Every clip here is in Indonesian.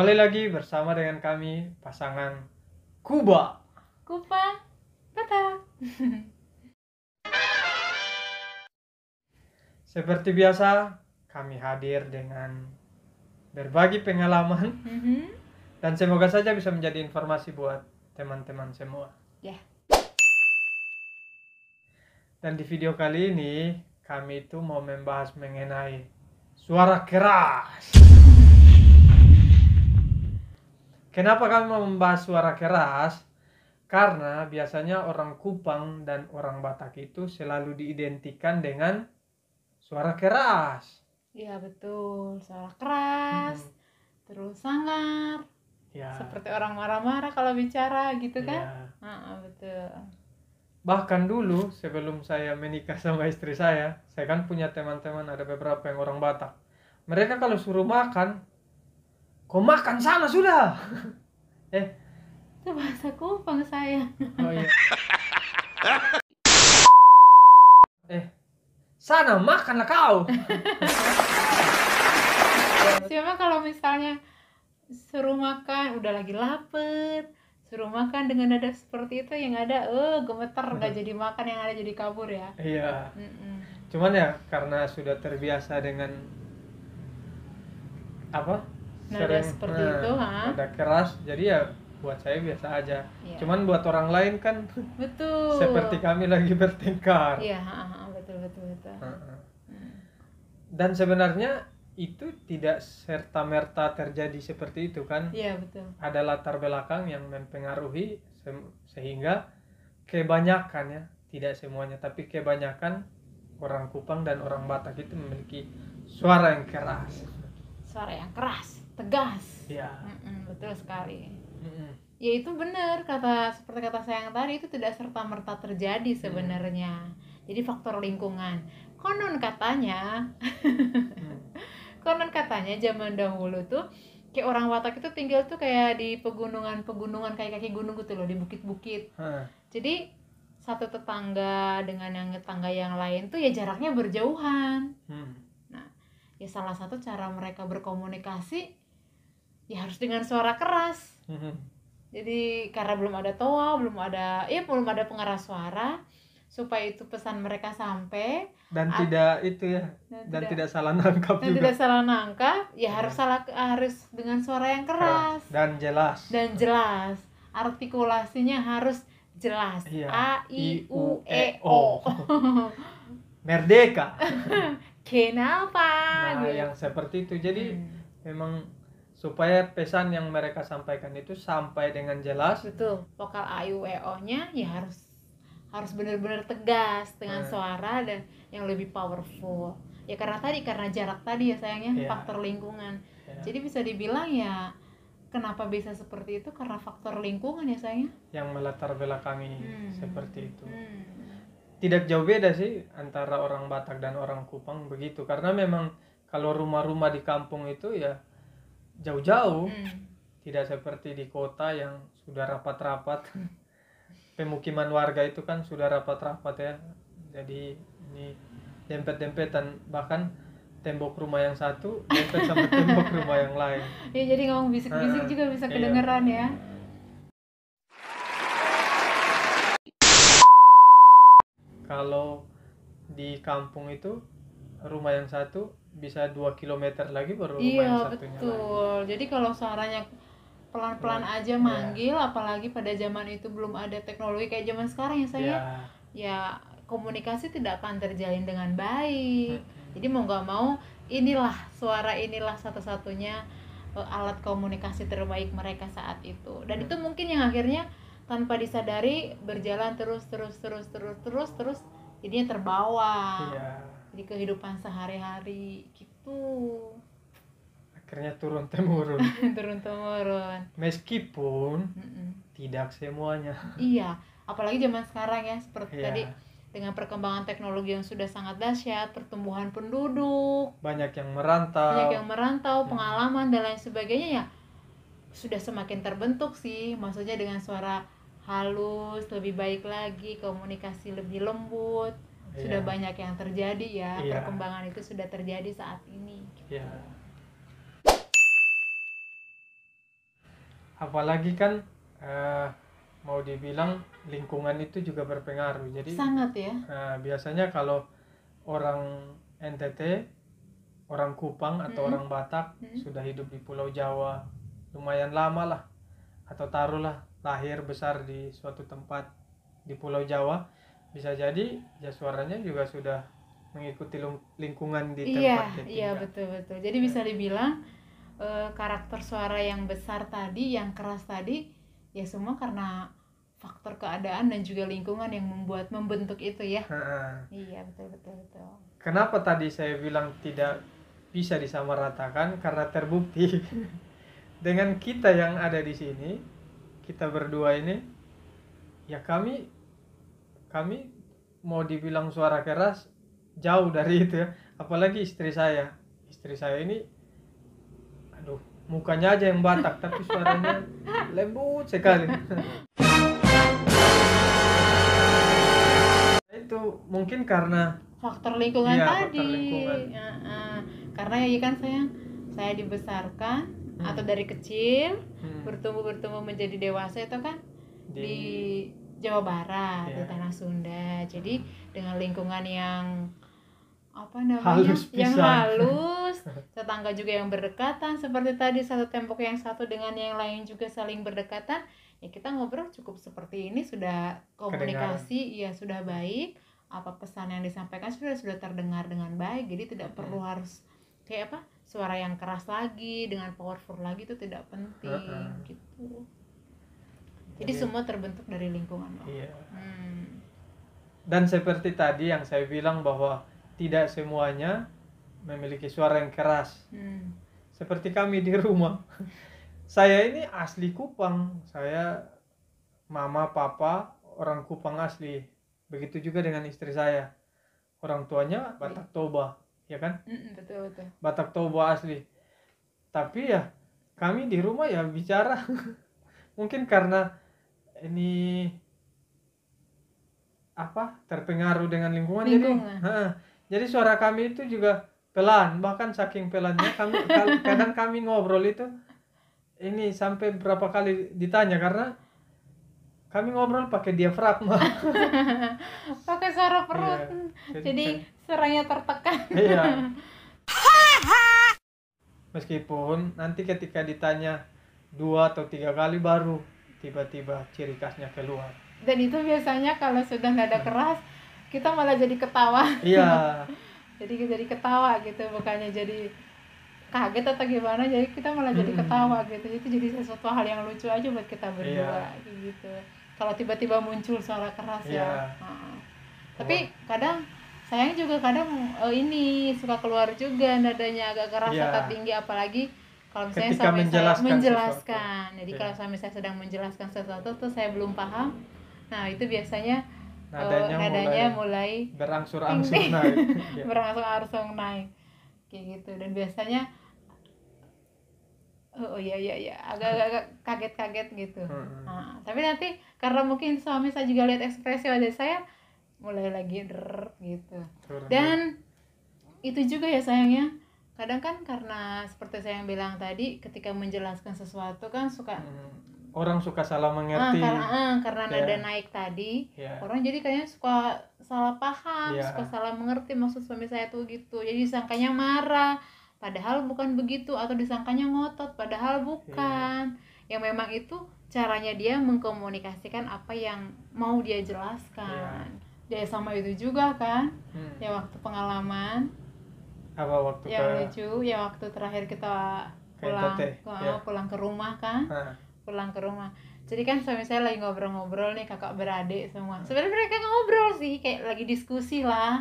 Kembali lagi bersama dengan kami pasangan Kuba. Kupa, Batak. Seperti biasa, kami hadir dengan berbagi pengalaman dan semoga saja bisa menjadi informasi buat teman-teman semua. Ya. Dan di video kali ini kami itu mau membahas mengenai suara keras. Kenapa kami mau membahas suara keras? Karena biasanya orang Kupang dan orang Batak itu selalu diidentikan dengan suara keras. Iya betul, suara keras, terus sangar, Ya. seperti orang marah-marah kalau bicara gitu kan? Ya. Betul. Bahkan dulu sebelum saya menikah sama istri saya kan punya teman-teman, ada beberapa yang orang Batak. Mereka kalau suruh makan, kau makan sana sudah. Itu bahasa Kupang saya. Oh iya. Sana makanlah kau. Cuma kalau misalnya suruh makan, udah lagi lapar, suruh makan dengan nada seperti itu, yang ada gemeter, nggak jadi makan, yang ada jadi kabur ya. Iya. Cuman ya karena sudah terbiasa dengan apa? Nada seperti itu, nada keras, jadi ya buat saya biasa aja. Iya. Cuman buat orang lain kan Betul. seperti kami lagi bertengkar. Iya, betul. Dan sebenarnya itu tidak serta-merta terjadi seperti itu kan? Iya, betul. Ada latar belakang yang mempengaruhi sehingga kebanyakan ya, tidak semuanya, tapi kebanyakan orang Kupang dan orang Batak itu memiliki suara yang keras. Suara yang keras, tegas. Iya. Betul sekali. Ya itu benar, seperti kata saya yang tadi, itu tidak serta-merta terjadi sebenarnya. Jadi faktor lingkungan. Konon katanya zaman dahulu tuh kayak orang Batak itu tinggal tuh kayak di pegunungan kayak kaki gunung gitu loh, di bukit-bukit. Jadi satu tetangga dengan yang tetangga yang lain tuh ya jaraknya berjauhan. Nah, ya salah satu cara mereka berkomunikasi ya harus dengan suara keras. Jadi karena belum ada toa, belum ada pengeras suara, supaya itu pesan mereka sampai dan tidak salah nangkap juga. Tidak salah nangkap, ya harus dengan suara yang keras dan jelas. Artikulasinya harus jelas. Iya. A I U E O. Merdeka. Kenapa? Nah, yang seperti itu. Jadi memang supaya pesan yang mereka sampaikan itu sampai dengan jelas. Betul. Vokal A I U E O-nya ya harus benar-benar tegas dengan suara dan yang lebih powerful. Ya karena jarak tadi ya sayangnya, faktor lingkungan. Jadi bisa dibilang ya kenapa bisa seperti itu karena faktor lingkungan ya sayangnya. Yang melatar belakangi seperti itu. Tidak jauh beda sih antara orang Batak dan orang Kupang begitu, karena memang kalau rumah-rumah di kampung itu ya jauh-jauh. Tidak seperti di kota yang sudah rapat-rapat. Pemukiman warga itu kan sudah rapat-rapat ya, jadi ini dempet-dempetan, bahkan tembok rumah yang satu dempet sama tembok rumah yang lain. Ya jadi ngomong bisik-bisik juga bisa kedengeran ya. Kalau di kampung itu rumah yang satu bisa 2 km lagi baru rumah yang satunya. Iya betul lagi. Jadi kalau suaranya pelan-pelan aja manggil, apalagi pada zaman itu belum ada teknologi kayak zaman sekarang ya saya. Ya komunikasi tidak akan terjalin dengan baik. Jadi mau nggak mau suara inilah satu-satunya alat komunikasi terbaik mereka saat itu. Dan itu mungkin yang akhirnya tanpa disadari berjalan terus jadinya terbawa. Di kehidupan sehari-hari gitu. Akhirnya turun temurun. Meskipun tidak semuanya. Iya, apalagi zaman sekarang ya, seperti tadi dengan perkembangan teknologi yang sudah sangat dahsyat, pertumbuhan penduduk, banyak yang merantau, pengalaman dan lain sebagainya ya sudah semakin terbentuk sih. Maksudnya dengan suara halus, lebih baik lagi, komunikasi lebih lembut. Sudah banyak yang terjadi ya, perkembangan itu sudah terjadi saat ini. apalagi kan mau dibilang lingkungan itu juga berpengaruh. Jadi sangat ya. Biasanya kalau orang NTT, orang Kupang atau orang Batak sudah hidup di Pulau Jawa lumayan lama lah, atau taruhlah lahir besar di suatu tempat di Pulau Jawa, bisa jadi ya suaranya juga sudah mengikuti lingkungan di tempat dia tinggal. Iya betul. Jadi bisa dibilang karakter suara yang besar tadi, yang keras tadi, ya semua karena faktor keadaan dan juga lingkungan yang membentuk itu ya. Iya betul. Kenapa tadi saya bilang tidak bisa disamaratakan? Karena terbukti dengan kita yang ada di sini, kita berdua ini, ya kami mau dibilang suara keras jauh dari itu ya. Apalagi istri saya ini, aduh, mukanya aja yang Batak tapi suaranya lembut sekali. Itu mungkin karena faktor lingkungan tadi. Faktor lingkungan. Karena ya kan saya dibesarkan atau dari kecil bertumbuh menjadi dewasa itu kan di Jawa Barat, di Tanah Sunda. Jadi dengan lingkungan yang halus, tetangga juga yang berdekatan, seperti tadi satu tembok yang satu dengan yang lain juga saling berdekatan, ya kita ngobrol cukup seperti ini, sudah komunikasi ya sudah baik, apa pesan yang disampaikan sudah terdengar dengan baik, jadi tidak perlu harus kayak suara yang keras lagi dengan powerful lagi, itu tidak penting gitu. Jadi semua terbentuk dari lingkungan. Iya. Dan seperti tadi yang saya bilang bahwa tidak semuanya memiliki suara yang keras. Seperti kami di rumah. Saya ini asli Kupang. Saya mama, papa, orang Kupang asli. Begitu juga dengan istri saya. Orang tuanya Batak Toba, ya kan? Betul. Batak Toba asli. Tapi ya kami di rumah ya bicara mungkin karena ini terpengaruh dengan lingkungan. Jadi suara kami itu juga pelan, bahkan saking pelannya kadang kami ngobrol itu ini sampai berapa kali ditanya karena kami ngobrol pakai diafragma. Pakai suara perut. Jadi suaranya tertekan. Iya. Meskipun nanti ketika ditanya 2 atau 3 kali baru tiba-tiba ciri khasnya keluar. Dan itu biasanya kalau sudah nada keras kita malah jadi ketawa. Iya. jadi ketawa gitu, bukannya jadi kaget atau gimana, jadi kita malah jadi ketawa gitu. Itu jadi sesuatu hal yang lucu aja buat kita berdua gitu. Kalau tiba-tiba muncul suara keras ya. Tapi kadang sayang juga ini suka keluar juga nadanya agak keras atau tinggi, apalagi kalau misalnya suami saya menjelaskan. Jadi kalau suami saya sedang menjelaskan sesuatu tuh saya belum paham. Nah, itu biasanya nadanya mulai berangsur-angsur naik. Berangsur-angsur naik. Kayak gitu. Dan biasanya agak kaget-kaget gitu. Tapi nanti karena mungkin suami saya juga lihat ekspresi wajah saya, mulai lagi gitu. Dan itu juga ya sayangnya, kadang kan karena seperti saya yang bilang tadi, ketika menjelaskan sesuatu kan suka orang suka salah mengerti. Karena nada naik tadi, orang jadi kayaknya suka salah paham, suka salah mengerti maksud suami saya tuh gitu. Jadi disangkanya marah, padahal bukan begitu, atau disangkanya ngotot, padahal bukan. Yang memang itu caranya dia mengkomunikasikan apa yang mau dia jelaskan. Ya sama itu juga kan. Ya waktu pengalaman. Waktu yang lucu, ya waktu terakhir kita pulang ke rumah kan. Pulang ke rumah. Jadi kan suami saya lagi ngobrol-ngobrol nih, kakak beradik semua. Sebenarnya mereka ngobrol sih, kayak lagi diskusi lah.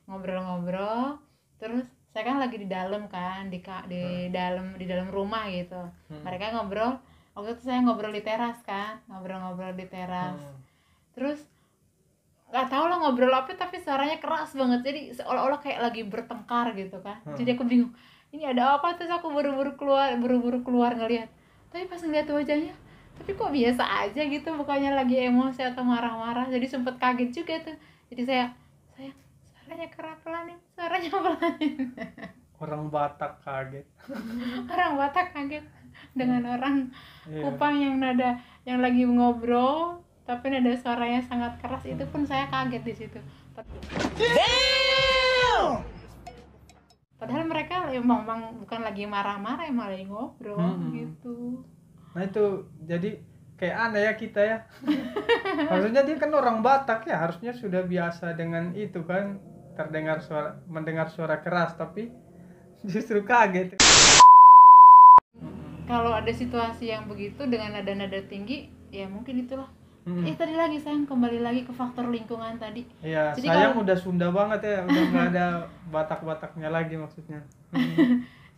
Ngobrol-ngobrol. Terus saya kan lagi di dalam kan, di dalam rumah gitu. Mereka ngobrol. Waktu itu saya ngobrol di teras kan, ngobrol-ngobrol di teras. Terus nggak tahu lah ngobrol apa, tapi suaranya keras banget. Jadi seolah-olah kayak lagi bertengkar gitu kan. Jadi aku bingung, ini ada apa? Terus aku buru-buru keluar ngelihat. Tapi pas ngeliat wajahnya, tapi kok biasa aja gitu, bukannya lagi emosi atau marah-marah. Jadi sempet kaget juga tuh. Jadi saya suaranya pelanin. Orang Batak kaget. Orang Batak kaget. dengan orang Kupang yang lagi ngobrol tapi nada suaranya sangat keras. Itu pun saya kaget di situ. Padahal mereka memang bukan lagi marah-marah, emang lagi ngobrol gitu. Nah itu jadi kayak aneh ya kita ya. Harusnya dia kan orang Batak ya, harusnya sudah biasa dengan itu kan, mendengar suara keras, tapi justru kaget. Kalau ada situasi yang begitu dengan nada-nada tinggi, ya mungkin itulah. Tadi lagi sayang, kembali lagi ke faktor lingkungan tadi. Iya, sayang udah Sunda banget ya, udah nggak ada Batak-Bataknya lagi maksudnya.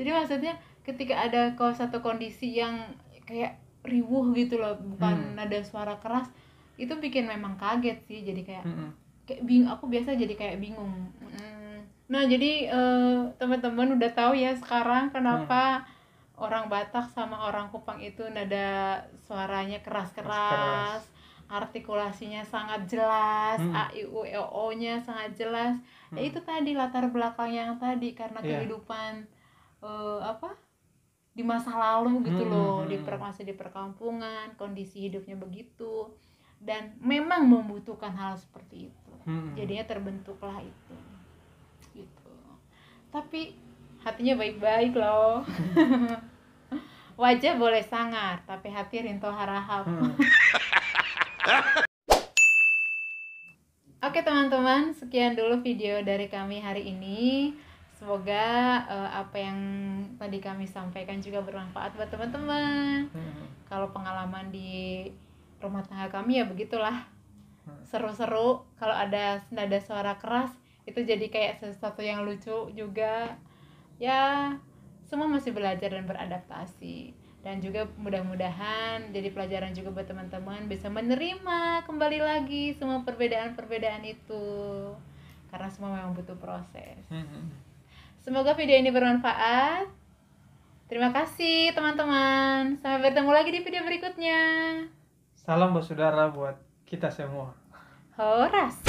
Jadi maksudnya ketika ada satu kondisi yang kayak riuh gitu loh, bukan nada suara keras, itu bikin memang kaget sih. Jadi kayak bingung. Aku biasa jadi kayak bingung. Nah jadi teman-teman udah tahu ya sekarang kenapa orang Batak sama orang Kupang itu nada suaranya keras-keras, artikulasinya sangat jelas, a i u e o nya sangat jelas. Ya itu tadi latar belakang yang tadi, karena kehidupan di masa lalu gitu loh, masih di perkampungan, kondisi hidupnya begitu, dan memang membutuhkan hal seperti itu. Jadinya terbentuklah itu gitu. Tapi hatinya baik-baik loh. Wajah boleh sangar, tapi hati rinto harahap. Oke teman-teman, sekian dulu video dari kami hari ini. Semoga apa yang tadi kami sampaikan juga bermanfaat buat teman-teman. Kalau pengalaman di rumah tangga kami ya begitulah, seru-seru. Kalau ada nada suara keras itu jadi kayak sesuatu yang lucu juga. Ya semua masih belajar dan beradaptasi, dan juga mudah-mudahan jadi pelajaran juga buat teman-teman bisa menerima kembali lagi semua perbedaan-perbedaan itu, karena semua memang butuh proses. Semoga video ini bermanfaat. Terima kasih teman-teman, sampai bertemu lagi di video berikutnya. Salam bersaudara buat kita semua. Horas.